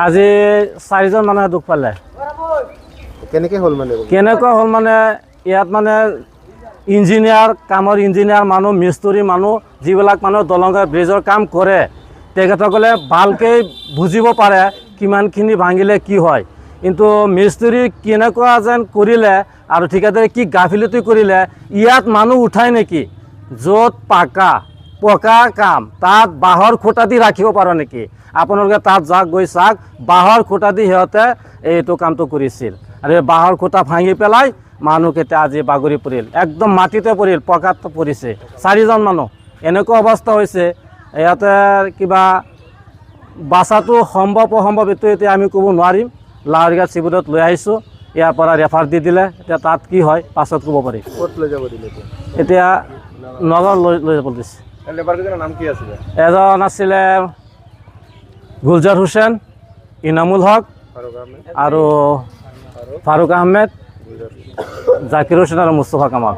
আজি 4জন মানুহে দুখ পালে। কেনেকৈ হ'ল মানে? কেনেকুৱা হ'ল মানে ইয়াত মানে ইঞ্জিনিয়াৰ কামৰ ইঞ্জিনিয়াৰ মানুহ মিস্ত্ৰী মানুহ যিবিলাক মানুহ দলঙৰ ব্ৰিজৰ কাম কৰে তেখেতসকলে ভালকৈ বুজিব পাৰে কিমানখিনি ভাঙিলে কি হয়, কিন্তু মিস্ত্ৰী কেনেকুৱা যেন কৰিলে আৰু ঠিকাদাৰে কি গাফিলতি কৰিলে। ইয়াত মানুহ উঠাই নেকি য'ত পকা কাম তাত বাঁহৰ খুঁটা দি ৰাখিব পাৰে নেকি? আপোনালোকে তাত যাক গৈ চাওক, বাঁহৰ খুঁটা দি সিহঁতে এইটো কামটো কৰিছিল আৰু এই বাঁহৰ খুঁটা ভাঙি পেলাই মানুহকেইটা আজি বাগৰি পৰিল, একদম মাটিতে পৰিল, পকাত পৰিছে 4জন মানুহ। এনেকুৱা অৱস্থা হৈছে ইয়াতে কিবা বাচাটো সম্ভৱ অসম্ভৱ এইটো এতিয়া আমি ক'ব নোৱাৰিম। লাহৰীঘাট চিভিলত লৈ আহিছোঁ, ইয়াৰ পৰা ৰেফাৰ দি দিলে, এতিয়া তাত কি হয় পাছত ক'ব পাৰি। ক'ত লৈ যাব দিলে এতিয়া নগাঁও লৈ যাব দিছে। লেবাৰকেইজনৰ নাম কি আছিলে? এজন আছিলে গুলজাৰ হুছেইন, ইনামুল হক আৰু ফাৰুক আহমেদ, জাকিৰ হুছেইন আৰু মুস্তফা কামাল।